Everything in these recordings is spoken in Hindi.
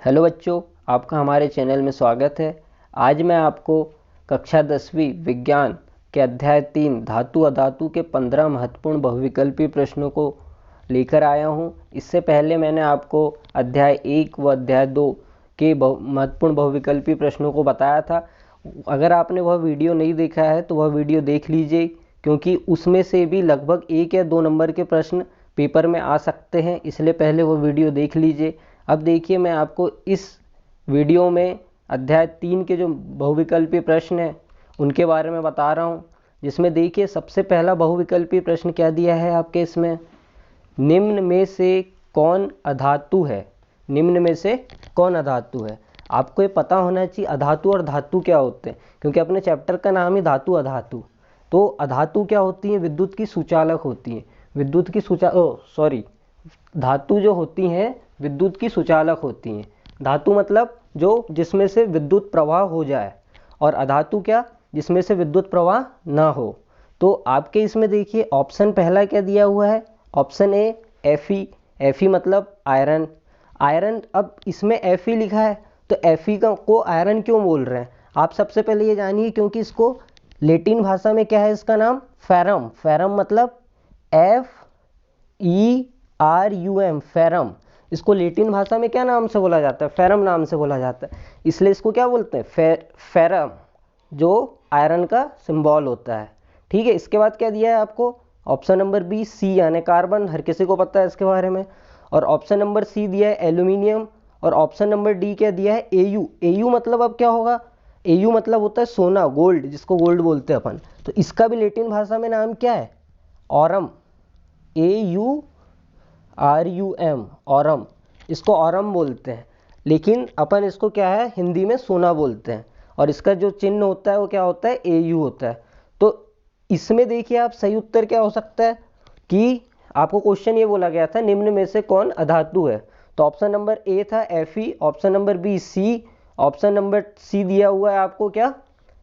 हेलो बच्चों, आपका हमारे चैनल में स्वागत है। आज मैं आपको कक्षा 10वीं विज्ञान के अध्याय 3 धातु अधातु के 15 महत्वपूर्ण बहुविकल्पीय प्रश्नों को लेकर आया हूं। इससे पहले मैंने आपको अध्याय 1 व अध्याय 2 के महत्वपूर्ण बहुविकल्पीय प्रश्नों को बताया था। अगर आपने वह वीडियो नहीं देखा है तो वह वीडियो देख लीजिए, क्योंकि उसमें से भी लगभग 1 या 2 नंबर के प्रश्न पेपर में आ सकते हैं, इसलिए पहले वो वीडियो देख लीजिए। अब देखिए, मैं आपको इस वीडियो में अध्याय 3 के जो बहुविकल्पीय प्रश्न हैं उनके बारे में बता रहा हूँ। जिसमें देखिए, सबसे पहला बहुविकल्पीय प्रश्न क्या दिया है आपके इसमें, निम्न में से कौन अधातु है। निम्न में से कौन अधातु है। आपको ये पता होना चाहिए अधातु और धातु क्या होते हैं, क्योंकि अपने चैप्टर का नाम ही धातु अधातु। तो अधातु क्या होती है, विद्युत की सुचालक होती है। विद्युत की धातु जो होती हैं विद्युत की सुचालक होती हैं। धातु मतलब जो जिसमें से विद्युत प्रवाह हो जाए, और अधातु क्या, जिसमें से विद्युत प्रवाह ना हो। तो आपके इसमें देखिए ऑप्शन पहला क्या दिया हुआ है, ऑप्शन ए Fe। Fe मतलब आयरन। आयरन, अब इसमें Fe लिखा है तो Fe को आयरन क्यों बोल रहे हैं आप सबसे पहले ये जानिए, क्योंकि इसको लैटिन भाषा में क्या है, इसका नाम फेरम। फेरम मतलब FERUM, फेरम। इसको लैटिन भाषा में क्या नाम से बोला जाता है, फेरम नाम से बोला जाता है। इसलिए इसको क्या बोलते हैं, फेरम, जो आयरन का सिंबल होता है। ठीक है। इसके बाद क्या दिया है आपको, ऑप्शन नंबर बी सी यानी कार्बन, हर किसी को पता है इसके बारे में। और ऑप्शन नंबर सी दिया है एल्यूमिनियम, और ऑप्शन नंबर डी क्या दिया है, एयू। एयू मतलब अब क्या होगा, एयू मतलब होता है सोना, गोल्ड, जिसको गोल्ड बोलते हैं अपन। तो इसका भी लैटिन भाषा में नाम क्या है, ऑरम। AURUM, Aurum. इसको ऑरम बोलते हैं, लेकिन अपन इसको क्या है हिंदी में सोना बोलते हैं। और इसका जो चिन्ह होता है वो क्या होता है, AU होता है। तो इसमें देखिए आप सही उत्तर क्या हो सकता है कि आपको क्वेश्चन ये बोला गया था निम्न में से कौन अधातु है। तो ऑप्शन नंबर ए था Fe, option number B C, option number C दिया हुआ है आपको क्या,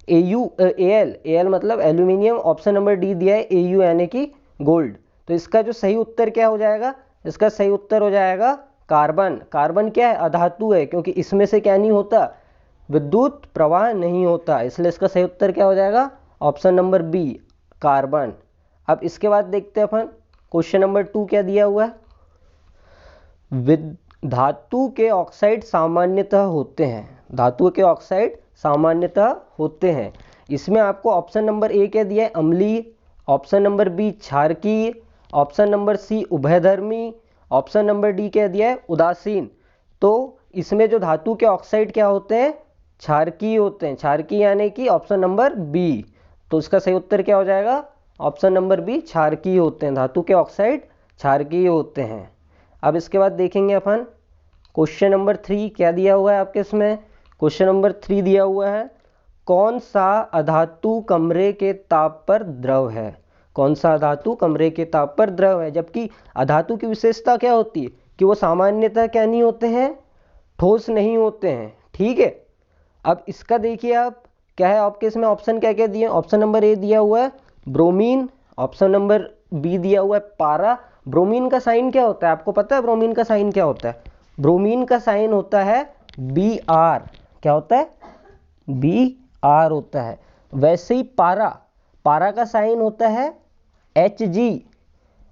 AL मतलब एल्यूमिनियम, ऑप्शन नंबर डी दिया है AU यानी कि गोल्ड। तो इसका जो सही उत्तर क्या हो जाएगा, इसका सही उत्तर हो जाएगा कार्बन। कार्बन क्या है, अधातु है, क्योंकि इसमें से क्या नहीं होता, विद्युत प्रवाह नहीं होता, इसलिए इसका सही उत्तर क्या हो जाएगा, ऑप्शन नंबर बी, कार्बन। अब इसके बाद देखते हैं अपन क्वेश्चन नंबर 2 क्या दिया हुआ है। धातु के ऑक्साइड सामान्यतः होते हैं। धातु के ऑक्साइड सामान्यतः होते हैं। इसमें आपको ऑप्शन नंबर ए क्या दिया है, अम्लीय, ऑप्शन नंबर बी क्षारकीय, ऑप्शन नंबर सी उभयधर्मी, ऑप्शन नंबर डी क्या दिया है, उदासीन। तो इसमें जो धातु के ऑक्साइड क्या होते हैं, क्षारकीय होते हैं। क्षारकीय यानी कि ऑप्शन नंबर बी। तो इसका सही उत्तर क्या हो जाएगा, ऑप्शन नंबर बी, क्षारकीय होते हैं। धातु के ऑक्साइड क्षारकीय होते हैं। अब इसके बाद देखेंगे अपन क्वेश्चन नंबर 3 क्या दिया हुआ है आपके इसमें। क्वेश्चन नंबर 3 दिया हुआ है, कौन सा अधातु कमरे के ताप पर द्रव है। कौन सा अधातु कमरे के ताप पर द्रव है। जबकि अधातु की विशेषता क्या होती है कि वो सामान्यतः क्या नहीं होते हैं, ठोस नहीं होते हैं। ठीक है। अब इसका देखिए आप क्या है आपके इसमें ऑप्शन क्या क्या दिए, ऑप्शन नंबर ए दिया हुआ है ब्रोमीन, ऑप्शन नंबर बी दिया हुआ है पारा। ब्रोमीन का साइन क्या होता है, आपको पता है ब्रोमीन का साइन क्या होता है, ब्रोमीन का साइन होता है BR। क्या होता है, BR होता है। वैसे ही पारा, पारा का साइन होता है HG।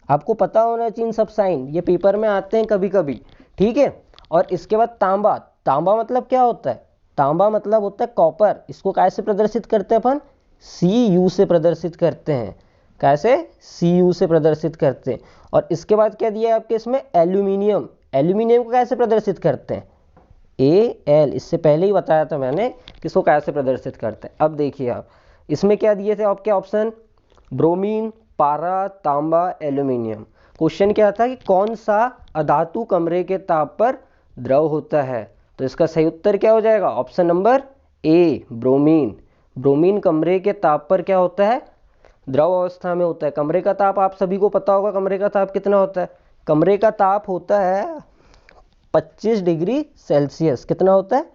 आपको पता होना चाहिए इन सब साइन, ये पेपर में आते हैं कभी कभी। ठीक है। और इसके बाद तांबा। तांबा मतलब क्या होता है, तांबा मतलब होता है कॉपर। इसको कैसे प्रदर्शित करते हैं अपन, Cu से प्रदर्शित करते हैं। कैसे, Cu से प्रदर्शित करते हैं। और इसके बाद क्या दिया है आपके इसमें, एल्यूमिनियम। एल्यूमिनियम को कैसे प्रदर्शित करते हैं, Al। इससे पहले ही बताया था मैंने कि इसको कैसे प्रदर्शित करते हैं। अब देखिए आप इसमें क्या दिए थे आपके ऑप्शन, ब्रोमीन, पारा, तांबा, एल्यूमिनियम। क्वेश्चन क्या था कि कौन सा अधातु कमरे के ताप पर द्रव होता है। तो इसका सही उत्तर क्या हो जाएगा, option number A, bromine. Bromine कमरे के ताप पर क्या होता है, द्रव अवस्था में होता है। कमरे का ताप आप सभी को पता होगा, कमरे का ताप कितना होता है, कमरे का ताप होता है 25 डिग्री सेल्सियस। कितना होता है,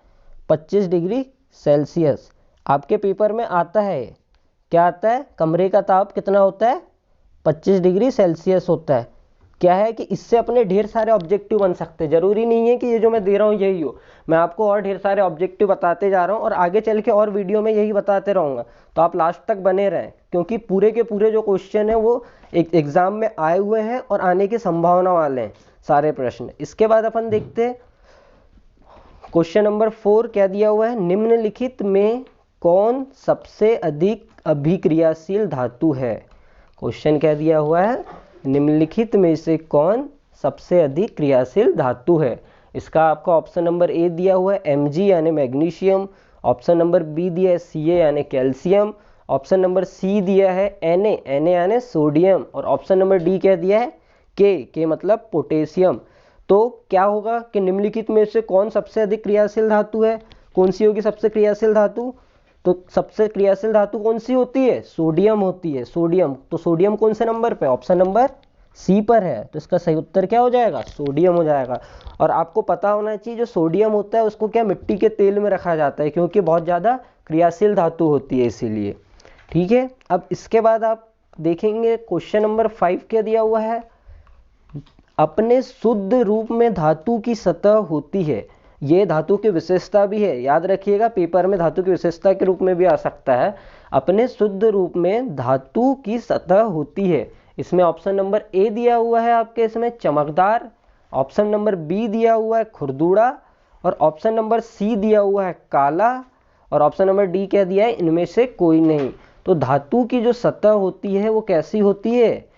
25 डिग्री सेल्सियस। आपके पेपर में आता है, क्या आता है, कमरे का ताप कितना होता है, 25 डिग्री सेल्सियस होता है। क्या है कि इससे अपने ढेर सारे ऑब्जेक्टिव बन सकते हैं। जरूरी नहीं है कि ये जो मैं दे रहा हूँ यही हो, मैं आपको और ढेर सारे ऑब्जेक्टिव बताते जा रहा हूँ और आगे चल के और वीडियो में यही बताते रहूँगा, तो आप लास्ट तक बने रहें, क्योंकि पूरे के पूरे जो क्वेश्चन है वो एक एग्जाम में आए हुए हैं और आने की संभावना वाले हैं सारे प्रश्न। इसके बाद अपन देखते हैं क्वेश्चन नंबर 4 क्या दिया हुआ है, निम्नलिखित में कौन सबसे अधिक अभिक्रियाशील धातु है। क्वेश्चन क्या दिया हुआ है, निम्नलिखित में से कौन सबसे अधिक क्रियाशील धातु है। इसका आपका ऑप्शन नंबर ए दिया हुआ है Mg यानी मैग्नीशियम, ऑप्शन नंबर बी दिया है Ca यानी कैल्शियम, ऑप्शन नंबर सी दिया है Na यानी सोडियम, और ऑप्शन नंबर डी क्या दिया है K मतलब पोटेशियम। तो क्या होगा कि निम्नलिखित में से कौन सबसे अधिक क्रियाशील धातु है, कौन सी होगी सबसे क्रियाशील धातु, तो सबसे क्रियाशील धातु कौन सी होती है, सोडियम होती है, सोडियम। तो सोडियम कौन से नंबर पे, ऑप्शन नंबर सी पर है, तो इसका सही उत्तर क्या हो जाएगा, सोडियम हो जाएगा। और आपको पता होना चाहिए जो सोडियम होता है उसको क्या मिट्टी के तेल में रखा जाता है, क्योंकि बहुत ज़्यादा क्रियाशील धातु होती है इसीलिए। ठीक है, अब इसके बाद आप देखेंगे क्वेश्चन नंबर 5 क्या दिया हुआ है, अपने शुद्ध रूप में धातु की सतह होती है। ये धातु की विशेषता भी है, याद रखिएगा पेपर में धातु की विशेषता के रूप में भी आ सकता है। अपने शुद्ध रूप में धातु की सतह होती है। इसमें ऑप्शन नंबर ए दिया हुआ है आपके इसमें चमकदार, ऑप्शन नंबर बी दिया हुआ है खुरदुरा, और ऑप्शन नंबर सी दिया हुआ है काला, और ऑप्शन नंबर डी क्या दिया है, इनमें से कोई नहीं। तो धातु की जो सतह होती है वो कैसी होती है,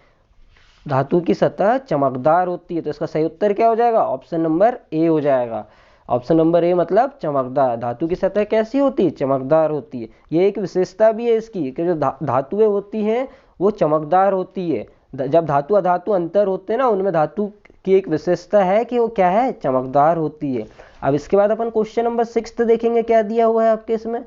धातु की सतह चमकदार होती है। तो इसका सही उत्तर क्या हो जाएगा, ऑप्शन नंबर ए हो जाएगा। ऑप्शन नंबर ए मतलब चमकदार, धातु की सतह कैसी होती है, चमकदार होती है। ये एक विशेषता भी है इसकी कि जो धातुएं होती हैं वो चमकदार होती है। जब धातु अधातु अंतर होते हैं ना, उनमें धातु की एक विशेषता है कि वो क्या है, चमकदार होती है। अब इसके बाद अपन क्वेश्चन नंबर 6 देखेंगे क्या दिया हुआ है आपके इसमें,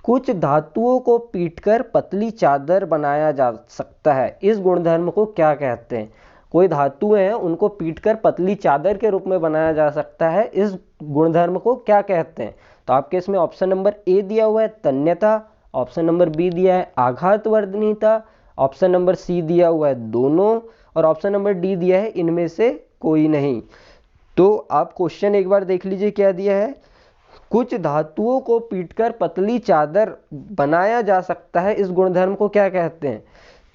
कुछ धातुओं को पीटकर पतली चादर बनाया जा सकता है, इस गुणधर्म को क्या कहते हैं। कोई धातुएं हैं उनको पीटकर पतली चादर के रूप में बनाया जा सकता है, इस गुणधर्म को क्या कहते हैं। तो आपके इसमें ऑप्शन नंबर ए दिया हुआ है तन्यता, ऑप्शन नंबर बी दिया है आघातवर्धनीयता, ऑप्शन नंबर सी दिया हुआ है दोनों, और ऑप्शन नंबर डी दिया है इनमें से कोई नहीं। तो आप क्वेश्चन एक बार देख लीजिए क्या दिया है, कुछ धातुओं को पीटकर पतली चादर बनाया जा सकता है, इस गुणधर्म को क्या कहते हैं।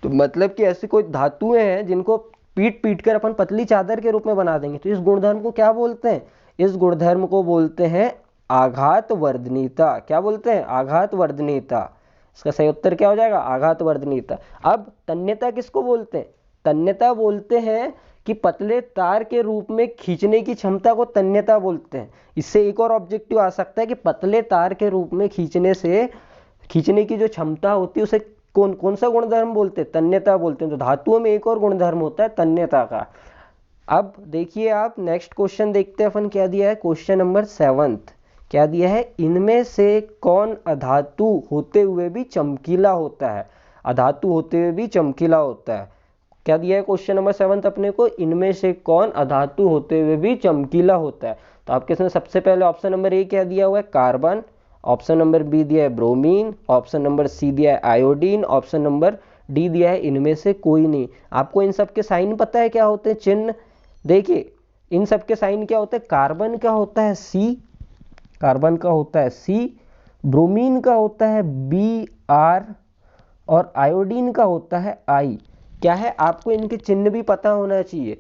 तो मतलब कि ऐसी कोई धातुएं हैं जिनको पीट कर अपन पतली चादर के रूप में बना देंगे, तो इस गुणधर्म को क्या बोलते हैं, इस गुणधर्म को बोलते हैं आघातवर्धनीयता। क्या बोलते हैं, आघातवर्धनीयता। इसका सही उत्तर क्या हो जाएगा, आघातवर्धनीयता। अब तन्यता किसको बोलते हैं, तन्यता बोलते हैं कि पतले तार के रूप में खींचने की क्षमता को तन्यता बोलते हैं। इससे एक और ऑब्जेक्टिव आ सकता है कि पतले तार के रूप में खींचने की जो क्षमता होती है उसे कौन सा गुणधर्म बोलते हैं, तन्यता बोलते हैं। तो धातुओं में एक और गुणधर्म होता है तन्यता का। अब देखिए आप नेक्स्ट क्वेश्चन देखते हैं अपन क्या दिया है, क्वेश्चन नंबर 7 क्या दिया है, इनमें से कौन अधातु होते हुए भी चमकीला होता है, अधातु होते हुए भी चमकीला होता है। क्या दिया है क्वेश्चन नंबर 7 अपने को, इनमें से कौन अधातु होते हुए भी चमकीला होता है। तो आपके इसमें सबसे पहले ऑप्शन नंबर ए क्या दिया हुआ है, कार्बन, ऑप्शन नंबर बी दिया है ब्रोमीन, ऑप्शन नंबर सी दिया है आयोडीन, ऑप्शन नंबर डी दिया है इनमें से कोई नहीं। आपको इन सब के साइन पता है क्या होते हैं, चिन्ह देखिए इन सब के साइन क्या होते हैं, कार्बन का होता है सी, कार्बन का होता है सी, ब्रोमीन का होता है बी आर, और आयोडीन का होता है आई। क्या है, आपको इनके चिन्ह भी पता होना चाहिए,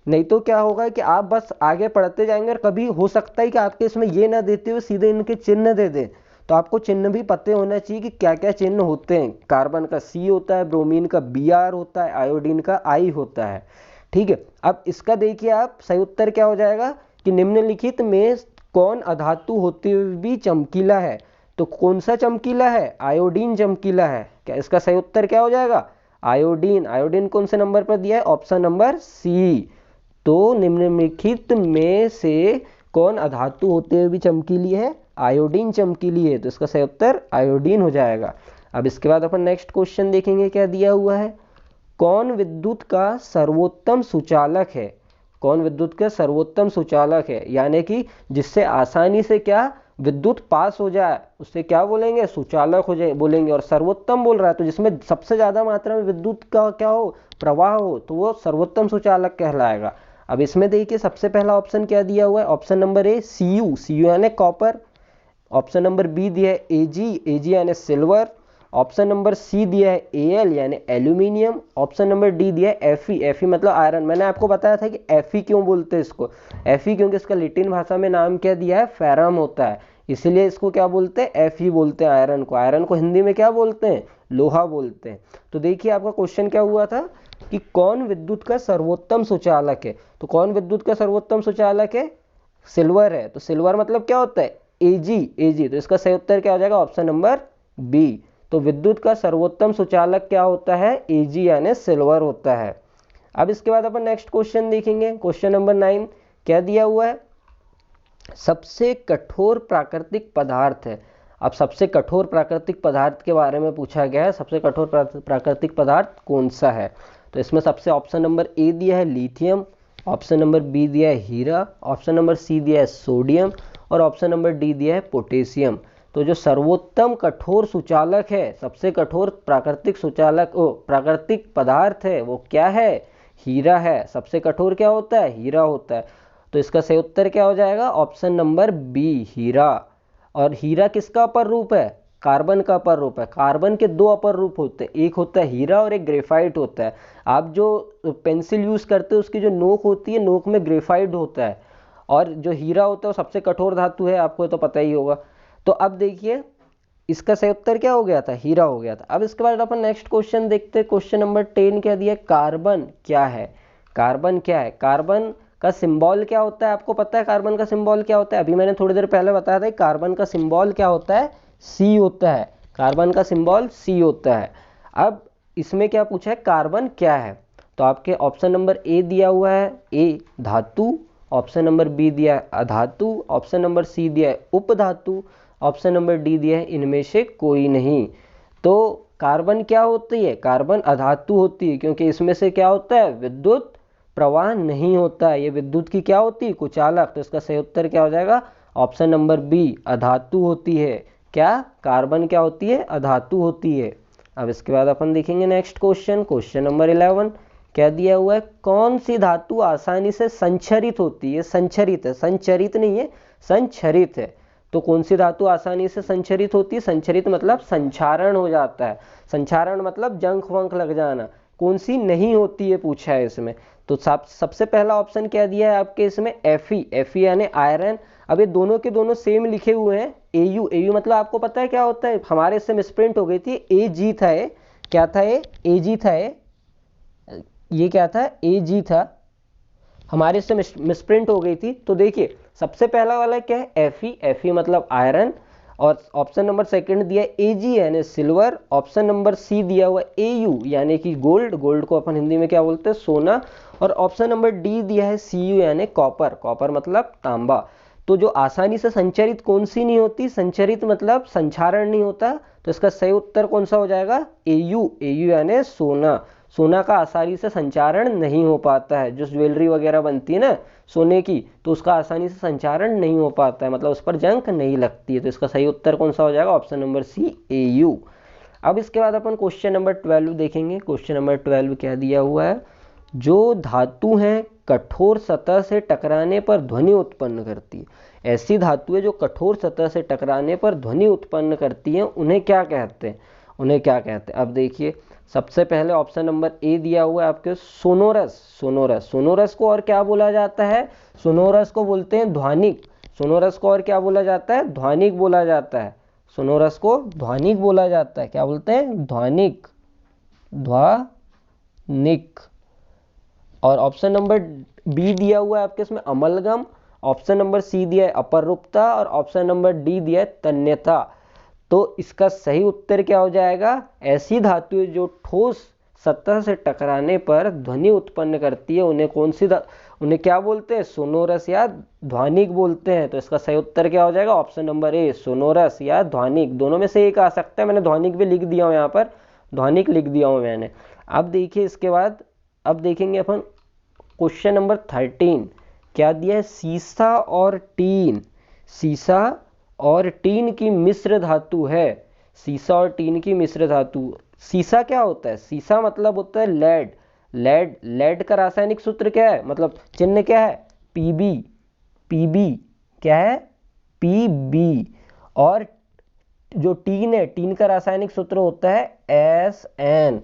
नहीं तो क्या होगा कि आप बस आगे पढ़ते जाएंगे और कभी हो सकता है कि आपके इसमें ये ना देते हुए सीधे इनके चिन्ह दे दें। तो आपको चिन्ह भी पता होना चाहिए कि क्या क्या चिन्ह होते हैं। कार्बन का सी होता है, ब्रोमीन का Br होता है, आयोडीन का I होता है। ठीक है, अब इसका देखिए आप सही उत्तर क्या हो जाएगा कि निम्नलिखित में कौन अधातु होते हुए भी चमकीला है। तो कौन सा चमकीला है, आयोडीन चमकीला है। क्या इसका सही उत्तर क्या हो जाएगा, आयोडीन। आयोडीन कौन से नंबर पर दिया है, ऑप्शन नंबर सी। तो निम्नलिखित में से कौन अधातु होते हुए भी चमकीली है, आयोडीन चमकीली है। तो इसका सही उत्तर आयोडीन हो जाएगा। अब इसके बाद अपन नेक्स्ट क्वेश्चन देखेंगे क्या दिया हुआ है, कौन विद्युत का सर्वोत्तम सुचालक है। कौन विद्युत का सर्वोत्तम सुचालक है, यानी कि जिससे आसानी से क्या विद्युत पास हो जाए उससे क्या बोलेंगे, सुचालक हो जाए बोलेंगे। और सर्वोत्तम बोल रहा है तो जिसमें सबसे ज्यादा मात्रा में विद्युत का क्या हो, प्रवाह हो, तो वो सर्वोत्तम सुचालक कहलाएगा। अब इसमें देखिए सबसे पहला ऑप्शन क्या दिया हुआ है, option number A Cu, Cu यानी कॉपर। ऑप्शन नंबर बी दिया है Ag यानी सिल्वर। ऑप्शन नंबर सी दिया है Al यानी एल्यूमिनियम। ऑप्शन नंबर डी दिया है Fe मतलब आयरन। मैंने आपको बताया था कि Fe क्यों बोलते हैं इसको, Fe क्योंकि इसका लैटिन भाषा में नाम क्या दिया है, फेरम होता है, इसीलिए इसको क्या बोलते हैं, Fe बोलते हैं आयरन को। आयरन को हिंदी में क्या बोलते हैं, लोहा बोलते हैं। तो देखिए आपका क्वेश्चन क्या हुआ था कि कौन विद्युत का सर्वोत्तम सुचालक है, तो कौन विद्युत का सर्वोत्तम सुचालक है, सिल्वर है। तो सिल्वर मतलब क्या होता है, Ag, तो इसका सही उत्तर क्या हो जाएगा, ऑप्शन नंबर बी। तो विद्युत का सर्वोत्तम सुचालक क्या होता है, Ag यानी सिल्वर होता है। अब इसके बाद अपन नेक्स्ट क्वेश्चन देखेंगे, क्वेश्चन नंबर 9 क्या दिया हुआ है, सबसे कठोर प्राकृतिक पदार्थ है। अब सबसे कठोर प्राकृतिक पदार्थ के बारे में पूछा गया है, सबसे कठोर प्राकृतिक पदार्थ कौन सा है। तो इसमें सबसे ऑप्शन नंबर ए दिया है लिथियम, ऑप्शन नंबर बी दिया है हीरा, ऑप्शन नंबर सी दिया है सोडियम और ऑप्शन नंबर डी दिया है पोटेशियम। तो जो सर्वोत्तम कठोर सुचालक है, सबसे कठोर प्राकृतिक सुचालक प्राकृतिक पदार्थ है वो क्या है, हीरा है। सबसे कठोर क्या होता है, हीरा होता है। तो इसका सही उत्तर क्या हो जाएगा, ऑप्शन नंबर बी हीरा। और हीरा किसका अपर रूप है, कार्बन का अपर रूप है। कार्बन के दो अपर रूप होते हैं, एक होता है हीरा और एक ग्रेफाइट होता है। आप जो पेंसिल यूज करते हो उसकी जो नोक होती है, नोक में ग्रेफाइट होता है, और जो हीरा होता है वो सबसे कठोर धातु है, आपको तो पता ही होगा। तो अब देखिए इसका सही उत्तर क्या हो गया था, हीरा हो गया था। अब इसके बाद अपन नेक्स्ट क्वेश्चन देखते हैं, क्वेश्चन नंबर 10 क्या दिया, कार्बन क्या है। कार्बन क्या है, कार्बन का सिंबल क्या होता है, आपको पता है कार्बन का सिंबल क्या होता है, अभी मैंने थोड़ी देर पहले बताया था कार्बन का सिंबल क्या होता है, सी होता है। कार्बन का सिंबल सी होता है। अब इसमें क्या पूछा है, कार्बन क्या है, तो आपके ऑप्शन नंबर ए दिया हुआ है ए धातु, ऑप्शन नंबर बी दिया है अधातु, ऑप्शन नंबर सी दिया है उपधातु, ऑप्शन नंबर डी दिया है इनमें से कोई नहीं। तो कार्बन क्या होती है, कार्बन अधातु होती है, क्योंकि इसमें से क्या होता है, विद्युत प्रवाह नहीं होता है, ये विद्युत की क्या होती है, कुचालक। तो इसका सही उत्तर क्या हो जाएगा, ऑप्शन नंबर बी अधातु होती है। क्या, कार्बन क्या होती है, अधातु होती है। अब इसके बाद अपन देखेंगे नेक्स्ट क्वेश्चन, क्वेश्चन नंबर 11 क्या दिया हुआ है, कौन सी धातु आसानी से संचरित होती है, संचरित है, संचरित नहीं है, संचरित है। तो कौन सी धातु आसानी से संचरित होती है, संचरित मतलब संचारण हो जाता है, संचारण मतलब जंख वंख लग जाना। कौन सी नहीं होती है पूछा है इसमें। तो सबसे पहला ऑप्शन क्या दिया है आपके इसमें, Fe यानी आयरन। अब ये दोनों के दोनों सेम लिखे हुए हैं, Au मतलब आपको पता है क्या होता है, हमारे इससे मिसप्रिंट हो गई थी, Ag था ये, क्या था ये, Ag था ये क्या था, Ag था, हमारे इससे मिसप्रिंट हो गई थी। तो देखिए सबसे पहला वाला क्या है, Fe मतलब आयरन, और ऑप्शन नंबर सेकंड दिया है Ag यानी सिल्वर, ऑप्शन नंबर सी दिया हुआ Au यानी कि गोल्ड, गोल्ड को अपन हिंदी में क्या बोलते हैं, सोना, और ऑप्शन नंबर डी दिया है Cu यानी कॉपर, कॉपर मतलब तांबा। तो जो आसानी से संचरित कौन सी नहीं होती, संचरित मतलब संचारण नहीं होता, तो इसका सही उत्तर कौन सा हो जाएगा, Au यानी सोना। सोना का आसानी से संचारण नहीं हो पाता है, जो ज्वेलरी वगैरह बनती है ना सोने की, तो उसका आसानी से संचारण नहीं हो पाता है, मतलब उस पर जंग नहीं लगती है। तो इसका सही उत्तर कौन सा हो जाएगा, ऑप्शन नंबर सी Au। अब इसके बाद अपन क्वेश्चन नंबर 12 देखेंगे, क्वेश्चन नंबर 12 क्या दिया हुआ है, जो धातु हैं कठोर सतह से टकराने पर ध्वनि उत्पन्न करती है, ऐसी धातुएं जो कठोर सतह से टकराने पर ध्वनि उत्पन्न करती हैं, उन्हें क्या कहते हैं, उन्हें क्या कहते हैं। अब देखिए सबसे पहले ऑप्शन नंबर ए दिया हुआ है आपके सोनोरस, सोनोरस, सोनोरस को और क्या बोला जाता है, सोनोरस को बोलते हैं ध्वनिक, सोनोरस को और क्या बोला जाता है, ध्वनिक बोला जाता है, सोनोरस को ध्वनिक बोला जाता है, क्या बोलते हैं, ध्वनिक, ध्वनिक। और ऑप्शन नंबर बी दिया हुआ है आपके इसमें अमलगम, ऑप्शन नंबर सी दिया है अपरूपता, और ऑप्शन नंबर डी दिया है तन्यता। तो इसका सही उत्तर क्या हो जाएगा, ऐसी धातुएं जो ठोस सतह से टकराने पर ध्वनि उत्पन्न करती है, उन्हें कौन सी उन्हें क्या बोलते हैं, सोनोरस या ध्वनिक बोलते हैं। तो इसका सही उत्तर क्या हो जाएगा, ऑप्शन नंबर ए सोनोरस या ध्वनिक, दोनों में से एक आ सकता है, मैंने ध्वनिक भी लिख दिया हूँ यहाँ पर, ध्वनिक लिख दिया हूँ मैंने। अब देखिए इसके बाद अब देखेंगे अपन क्वेश्चन नंबर 13 क्या दिया है, सीसा और टीन, सीसा और टीन की मिश्र धातु है, सीसा और टीन की मिश्र धातु। सीसा क्या होता है, सीसा मतलब होता है लेड, लेड का रासायनिक सूत्र क्या है, मतलब चिन्ह क्या है, पीबी क्या है, पीबी। और जो टीन है, टीन का रासायनिक सूत्र होता है SN।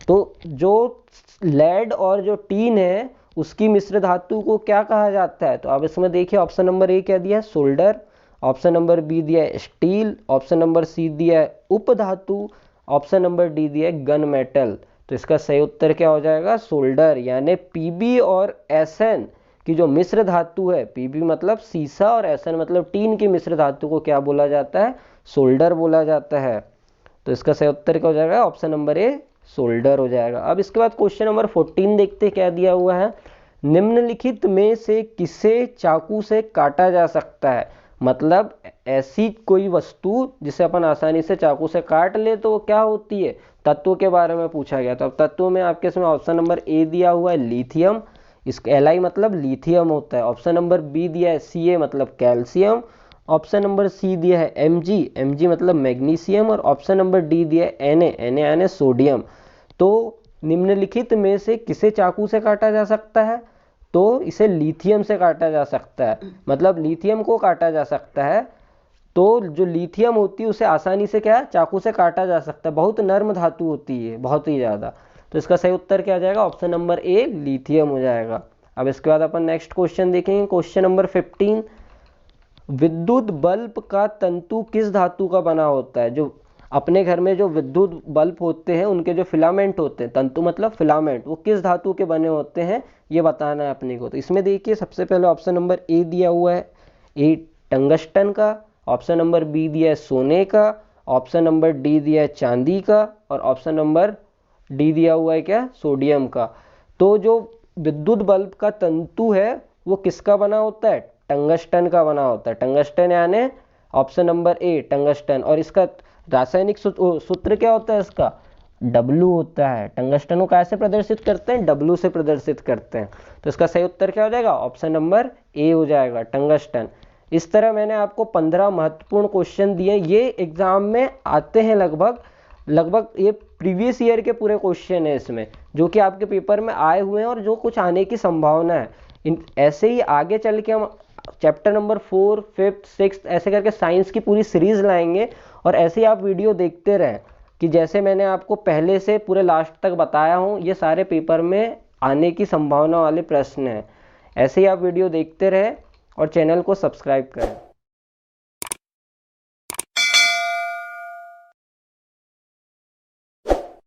तो जो लेड और जो टीन है उसकी मिश्र धातु को क्या कहा जाता है, तो अब इसमें देखिए ऑप्शन नंबर ए क्या दिया है, सोल्डर, ऑप्शन नंबर बी दिया है स्टील, ऑप्शन नंबर सी दिया है उपधातु, ऑप्शन नंबर डी दिया है गन मेटल। तो इसका सही उत्तर क्या हो जाएगा, सोल्डर। यानी पीबी और SN की जो मिश्र धातु है, पीबी मतलब सीसा और SN मतलब टीन की मिश्र धातु को क्या बोला जाता है, सोल्डर बोला जाता है। तो इसका सही उत्तर क्या हो जाएगा, ऑप्शन नंबर ए सोल्डर हो जाएगा। अब इसके बाद क्वेश्चन नंबर 14 देखते क्या दिया हुआ है, निम्नलिखित में से किसे चाकू से काटा जा सकता है। मतलब ऐसी कोई वस्तु जिसे अपन आसानी से चाकू से काट ले तो वो क्या होती है, तत्व के बारे में पूछा गया। तो अब तत्व में आपके इसमें ऑप्शन नंबर ए दिया हुआ है लिथियम, इसका Li मतलब लिथियम होता है। ऑप्शन नंबर बी दिया है Ca मतलब कैल्शियम, ऑप्शन नंबर सी दिया है Mg मतलब मैग्नीशियम, और ऑप्शन नंबर डी दिया है Na यानी सोडियम। तो निम्नलिखित में से किसे चाकू से काटा जा सकता है, तो इसे लिथियम से काटा जा सकता है, मतलब लिथियम को काटा जा सकता है। तो जो लिथियम होती है उसे आसानी से क्या चाकू से काटा जा सकता है, बहुत नर्म धातु होती है, बहुत ही ज़्यादा। तो इसका सही उत्तर क्या आ जाएगा, ऑप्शन नंबर ए लिथियम हो जाएगा। अब इसके बाद अपन नेक्स्ट क्वेश्चन देखेंगे, क्वेश्चन नंबर 15, विद्युत बल्ब का तंतु किस धातु का बना होता है। जो अपने घर में जो विद्युत बल्ब होते हैं उनके जो फिलामेंट होते हैं, तंतु मतलब फिलामेंट, वो किस धातु के बने होते हैं ये बताना है अपने को। तो इसमें देखिए सबसे पहले ऑप्शन नंबर ए दिया हुआ है, ए टंगस्टन का, ऑप्शन नंबर बी दिया है सोने का, ऑप्शन नंबर डी दिया है चांदी का, और ऑप्शन नंबर डी दिया हुआ है क्या, सोडियम का। तो जो विद्युत बल्ब का तंतु है वो किसका बना होता है, टंगस्टन का बना होता है। टंगस्टन यानी ऑप्शन नंबर ए टंगस्टन। और इसका रासायनिक सूत्र क्या होता है, इसका W होता है। टंगस्टन को कैसे प्रदर्शित करते हैं, W से प्रदर्शित करते हैं। तो इसका सही उत्तर क्या हो जाएगा, ऑप्शन नंबर ए हो जाएगा, टंगस्टन। इस तरह मैंने आपको 15 महत्वपूर्ण क्वेश्चन दिए, ये एग्जाम में आते हैं लगभग ये प्रीवियस ईयर के पूरे क्वेश्चन है इसमें, जो कि आपके पेपर में आए हुए हैं और जो कुछ आने की संभावना है। ऐसे ही आगे चल के हम चैप्टर नंबर 4, 5th, 6th ऐसे करके साइंस की पूरी सीरीज लाएंगे। और ऐसे ही आप वीडियो देखते रहें कि जैसे मैंने आपको पहले से पूरे लास्ट तक बताया हूँ, ये सारे पेपर में आने की संभावना वाले प्रश्न हैं। ऐसे ही आप वीडियो देखते रहें और चैनल को सब्सक्राइब करें।